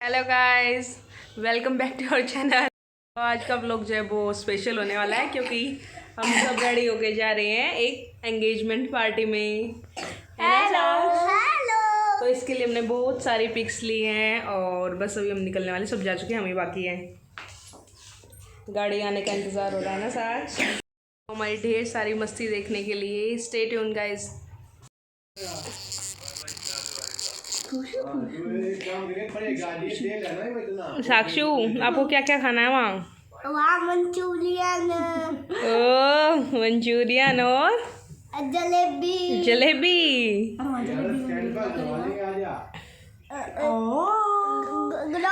Hello guys, welcome back to our channel. आज का vlog जो है वो स्पेशल होने वाला है क्योंकि हम सब रेडी होके जा रहे हैं एक एंगेजमेंट पार्टी में। Hello hello. तो इसके लिए हमने बहुत सारी पिक्स ली हैं और बस अभी हम निकलने वाले, सब जा चुके हैं, हम ही बाकी हैं। गाड़ी आने का इंतज़ार हो रहा है ना साथ। हमारी ढेर सारी मस्ती देखने के लिए स्टे ट्यून गाइस। साक्षु, आपको क्या क्या खाना है वहाँ? मंचूरियन, ओह मंचूरियन और जलेबी। जलेबी।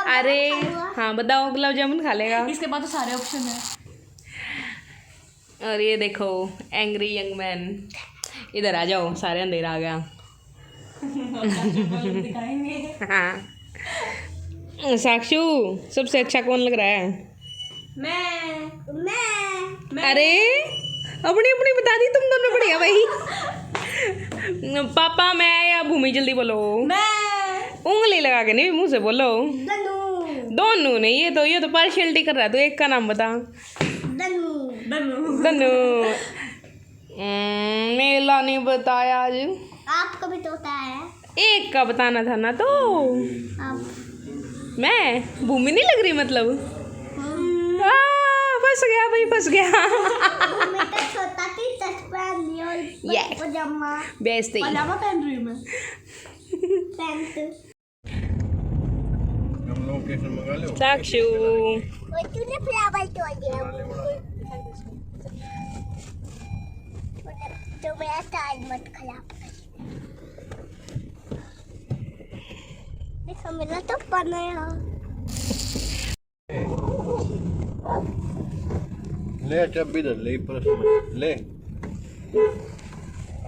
अरे हाँ बताओ, गुलाब जामुन खा लेगा? इसके बाद तो सारे ऑप्शन है। और ये देखो एंग्री यंग मैन, इधर आ जाओ, सारे अंधेरा आ गया। हाँ साक्षु, सबसे अच्छा कौन लग रहा है? मैं अरे अपनी अपनी बता दी तुम दोनों, बढ़िया भाई। पापा मैं या भूमि, जल्दी बोलो। उंगली लगा के नहीं, मुंह से बोलो। दोनों नहीं, ये तो पार्शियलिटी कर रहा है। तो एक का नाम बता। दनु। मेला नहीं बताया आज। आपको भी तोता है। एक का बताना था ना। तो मैं भूमि नहीं लग रही मतलब? फंस गया भाई, फंस गया। छोटा टी-शर्ट पहन लिया और पजामा। बेइज्जती। पजामा पहन रही हूँ मैं। पैंट। हम लोकेशन मंगा लो। साक्षु तूने फ्लावर तोड़ दिया। तो मेरा टाइम मत खराब कर। देखो मेरा तो बनाया। ले जब भी ले प्रश्न ले,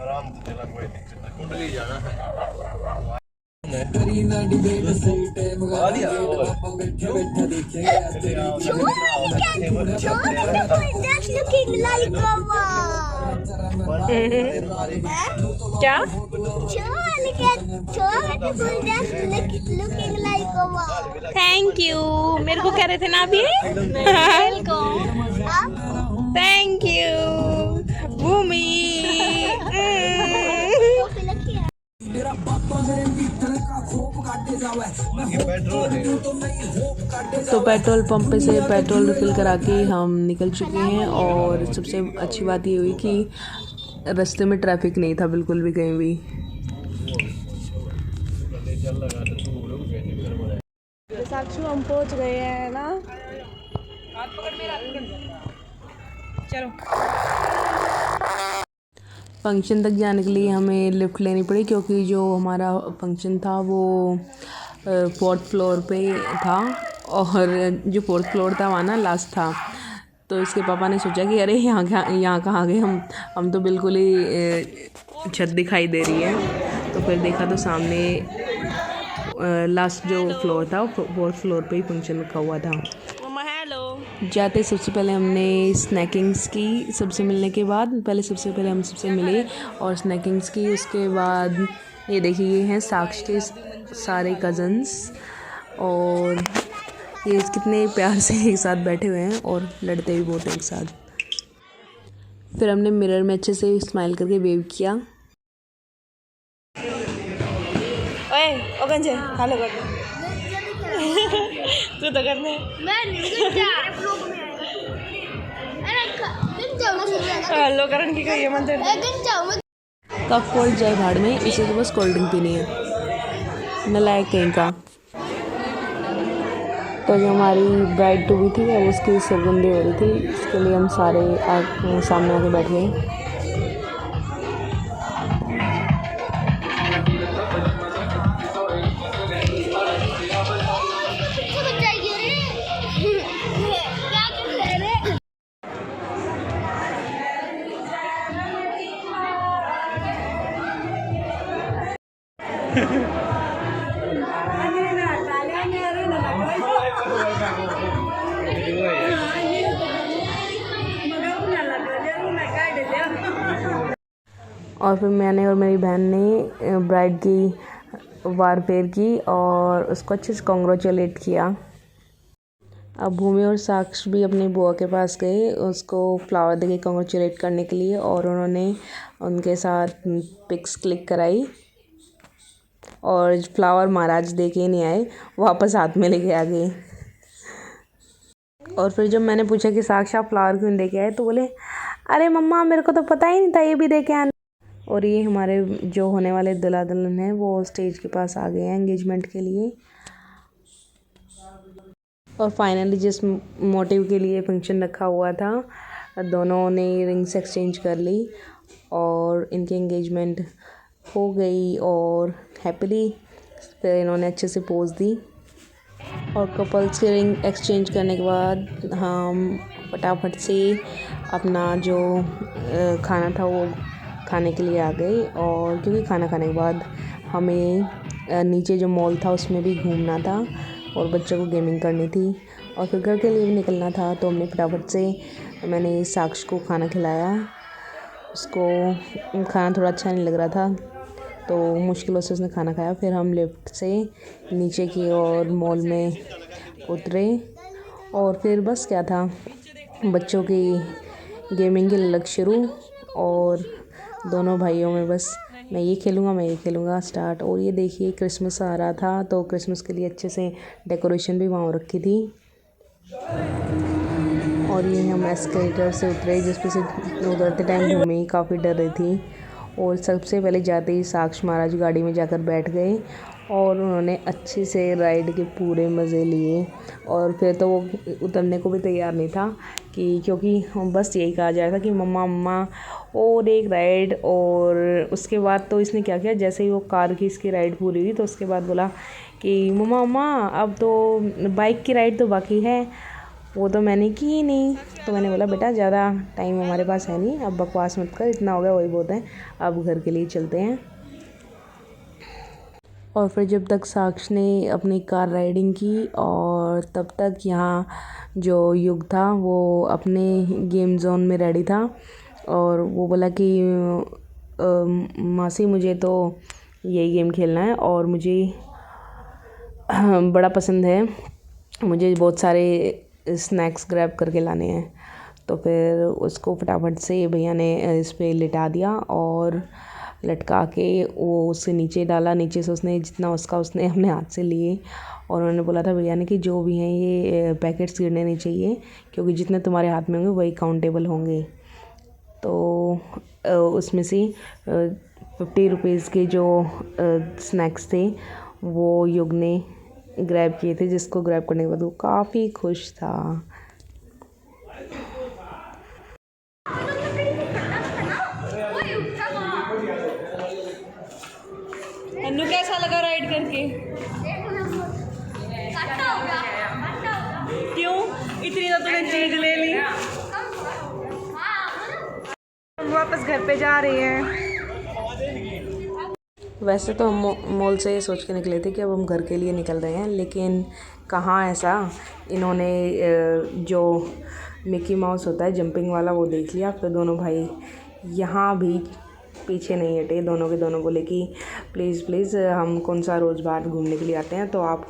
आराम से चला, कोई दिक्कत नहीं। कुंडली जाना है। क्या? थैंक यू, मेरे को कह रहे थे ना अभी। थैंक यू भूमि। तो पेट्रोल पंप पे से पेट्रोल रिफिल करा के हम निकल चुके हैं और सबसे अच्छी बात ये हुई कि रास्ते में ट्रैफिक नहीं था बिल्कुल भी, कहीं भी। साक्षु हम पहुंच गए हैं ना। हाथ पकड़ मेरा, हाथ पकड़। चलो। फंक्शन तक जाने के लिए हमें लिफ्ट लेनी पड़ी क्योंकि जो हमारा फंक्शन था वो 4th फ्लोर पे था और जो 4th फ्लोर था वहाँ ना लास्ट था। तो इसके पापा ने सोचा कि अरे यहाँ कहाँ आ गए हम तो बिल्कुल ही छत दिखाई दे रही है। तो फिर देखा तो सामने लास्ट जो फ्लोर था 4th फ्लोर पे ही फंक्शन रखा हुआ था। जाते सबसे पहले हमने स्नैकिंग्स की, सबसे मिलने के बाद सबसे पहले हम सबसे मिले और स्नैकिंग्स की। उसके बाद ये देखिए, ये हैं साक्षी के सारे कज़न्स और ये कितने प्यार से एक साथ बैठे हुए हैं और लड़ते भी बहुत एक साथ। फिर हमने मिरर में अच्छे से स्माइल करके वेव किया। ओए ओगंजे हेलो कर। तू तो करने। मैं नहीं हेलो करण की कहिए मंदिर कप कोल्ड जय भाड़ में, इसे तो बस कोल्ड ड्रिंक पीनी है, नलायक कहीं का। तो जो हमारी ब्राइड टू बी थी अब उसकी सरगुंदी हो रही थी, इसके लिए हम सारे सामने आके बैठ गए। और फिर मैंने और मेरी बहन ने ब्राइड की वारफेर की और उसको अच्छे से कॉन्ग्रेचुलेट किया। अब भूमि और साक्ष भी अपनी बुआ के पास गए उसको फ्लावर देके कॉन्ग्रेचुलेट करने के लिए, और उन्होंने उनके साथ पिक्स क्लिक कराई। और फ्लावर महाराज दे के नहीं आए, वापस हाथ में लेके आ गए। और फिर जब मैंने पूछा कि साक्ष आप फ्लावर क्यों दे के आए, तो बोले अरे मम्मा मेरे को तो पता ही नहीं था ये भी दे के आना। और ये हमारे जो होने वाले दूल्हा दुल्हन हैं वो स्टेज के पास आ गए हैं एंगेजमेंट के लिए। और फाइनली जिस मोटिव के लिए फंक्शन रखा हुआ था, दोनों ने रिंग्स एक्सचेंज कर ली और इनकी एंगेजमेंट हो गई। और हैप्पीली फिर इन्होंने अच्छे से पोज दी। और कपल्स के रिंग एक्सचेंज करने के बाद हम फटाफट से अपना जो खाना था वो खाने के लिए आ गए। और क्योंकि खाना खाने के बाद हमें नीचे जो मॉल था उसमें भी घूमना था और बच्चों को गेमिंग करनी थी और फिर घर के लिए भी निकलना था, तो हमने फटाफट से मैंने साक्ष को खाना खिलाया। उसको खाना थोड़ा अच्छा नहीं लग रहा था तो मुश्किलों से उसने खाना खाया। फिर हम लिफ्ट से नीचे की ओर मॉल में उतरे और फिर बस क्या था, बच्चों की गेमिंग की ललक शुरू और दोनों भाइयों में बस मैं ये खेलूँगा स्टार्ट। और ये देखिए क्रिसमस आ रहा था तो क्रिसमस के लिए अच्छे से डेकोरेशन भी वहाँ रखी थी। और ये हम एस्केलेटर से उतरे जिस पे से उतरते टाइम भूमि काफ़ी डर रही थी। और सबसे पहले जाते ही साक्ष महाराज गाड़ी में जाकर बैठ गए और उन्होंने अच्छे से राइड के पूरे मज़े लिए। और फिर तो वो उतरने को भी तैयार नहीं था कि क्योंकि बस यही कहा जाएगा कि मम्मा मम्मा और एक राइड। और उसके बाद तो इसने क्या किया, जैसे ही वो कार की इसकी राइड पूरी हुई तो उसके बाद बोला कि मम्मा मम्मा अब तो बाइक की राइड तो बाकी है, वो तो मैंने की ही नहीं। तो मैंने बोला बेटा ज़्यादा टाइम हमारे पास है नहीं, अब बकवास मत कर, इतना हो गया वही बहुत है, अब घर के लिए चलते हैं। और फिर जब तक साक्ष ने अपनी कार राइडिंग की और तब तक यहाँ जो युग था वो अपने गेम जोन में रेडी था। और वो बोला कि मासी मुझे तो यही गेम खेलना है और मुझे बड़ा पसंद है, मुझे बहुत सारे स्नैक्स ग्रैब करके लाने हैं। तो फिर उसको फटाफट से भैया ने इस पे लिटा दिया और लटका के वो उससे नीचे डाला। नीचे से उसने जितना उसका उसने अपने हाथ से लिए और उन्होंने बोला था भैया ने कि जो भी हैं ये पैकेट्स गिरने नहीं चाहिए क्योंकि जितने तुम्हारे हाथ में होंगे वही काउंटेबल होंगे। तो उसमें से 50 रुपीज़ के जो स्नैक्स थे वो युग ने ग्रैब किए थे, जिसको ग्रैब करने के बाद वो काफ़ी खुश था। अन्नू कैसा लगा राइड करके? क्यों इतनी तो तूने चीज ले ली? हम वापस घर पे जा रहे हैं। वैसे तो हम मॉल से सोच के निकले थे कि अब हम घर के लिए निकल रहे हैं, लेकिन कहाँ ऐसा, इन्होंने जो मिकी माउस होता है जंपिंग वाला वो देख लिया। फिर दोनों भाई यहाँ भी पीछे नहीं हटे, दोनों के दोनों बोले कि प्लीज़ प्लीज़ हम कौन सा रोज़ बाहर घूमने के लिए आते हैं तो आप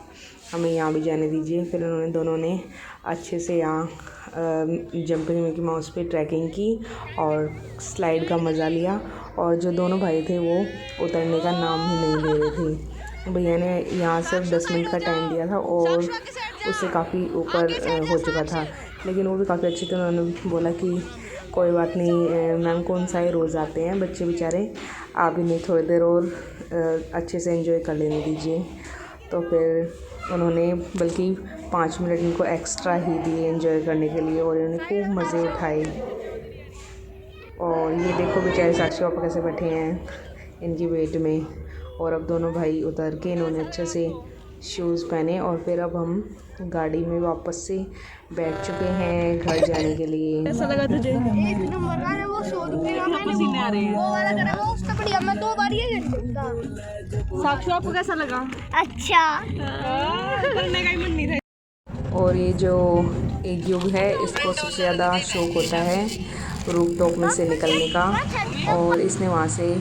हमें यहाँ भी जाने दीजिए। फिर उन्होंने दोनों ने अच्छे से यहाँ जंपिंग मिकी माउस पे ट्रैकिंग की और स्लाइड का मज़ा लिया। और जो दोनों भाई थे वो उतरने का नाम ही नहीं ले रहे थे। भैया ने यहाँ सिर्फ 10 मिनट का टाइम दिया था और उससे काफ़ी ऊपर हो चुका था, लेकिन वो भी काफ़ी अच्छे थे। उन्होंने बोला कि कोई बात नहीं मैम, कौन सा ही रोज़ आते हैं बच्चे बेचारे, आप इन्हें थोड़ी देर और अच्छे से एंजॉय कर लेने दीजिए। तो फिर उन्होंने बल्कि 5 मिनट इनको एक्स्ट्रा ही दिए एंजॉय करने के लिए और इन्होंने खूब मज़े उठाए। और ये देखो बेचारे साक्षी पापा कैसे बैठे हैं इनकी वेट में। और अब दोनों भाई उतर के इन्होंने अच्छे से शूज़ पहने और फिर अब हम गाड़ी में वापस से बैठ चुके हैं घर जाने के लिए। कैसा लगा तुझे? एक नंबर का है वो 100 रुपये का मैंने पसीने आ रहे हैं। वो वाला करा वो उसका बढ़िया, मैं 2 बार ये कर सकता। साक्षी आपको कैसा लगा? अच्छा करने का ही मन नहीं था। और ये जो एक युग है इसको सबसे ज़्यादा शौक होता है रूफ टॉप में से निकलने का, और इसने वहाँ से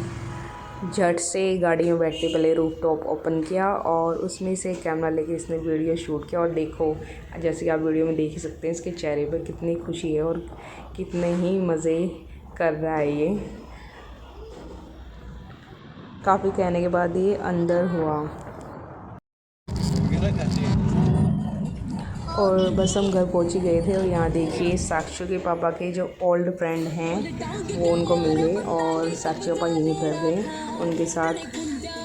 झट से गाड़ी में बैठते पहले रूफटॉप ओपन किया और उसमें से कैमरा लेके इसने वीडियो शूट किया। और देखो, जैसे कि आप वीडियो में देख ही सकते हैं, इसके चेहरे पर कितनी खुशी है और कितने ही मज़े कर रहा है ये। काफ़ी कहने के बाद ये अंदर हुआ और बस हम घर पहुंच ही गए थे। और यहाँ देखिए साक्षी के पापा के जो ओल्ड फ्रेंड हैं वो उनको मिल गए और साक्षी पापा यहीं पर गए उनके साथ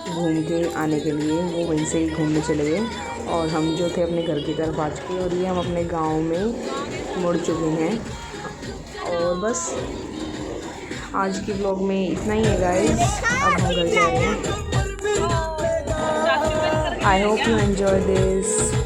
घूम के आने के लिए। वो वहीं से ही घूमने चले गए और हम जो थे अपने घर की तरफ आ चुके और ये हम अपने गांव में मुड़ चुके हैं। और बस आज की व्लॉग में इतना ही है गाइस। अब हम घर जा रहे हैं। I hope you enjoy this.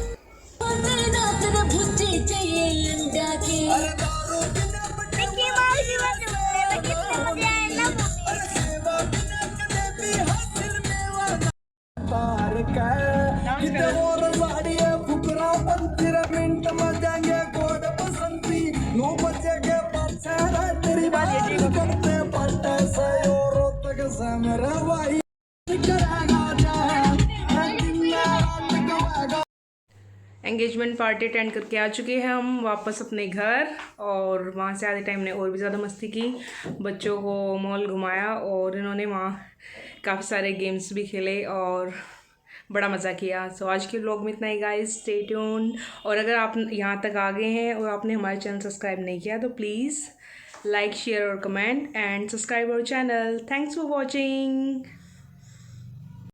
Engagement party attend करके आ चुके हैं हम वापस अपने घर। और वहाँ से आधे टाइम ने और भी ज़्यादा मस्ती की, बच्चों को मॉल घुमाया और इन्होंने वहाँ काफ़ी सारे गेम्स भी खेले और बड़ा मज़ा किया। सो आज के व्लॉग में इतना ही गाइस, स्टे ट्यून। और अगर आप यहाँ तक आ गए हैं और आपने हमारे चैनल सब्सक्राइब नहीं किया तो प्लीज़ लाइक शेयर और comment and subscribe our channel. Thanks for watching.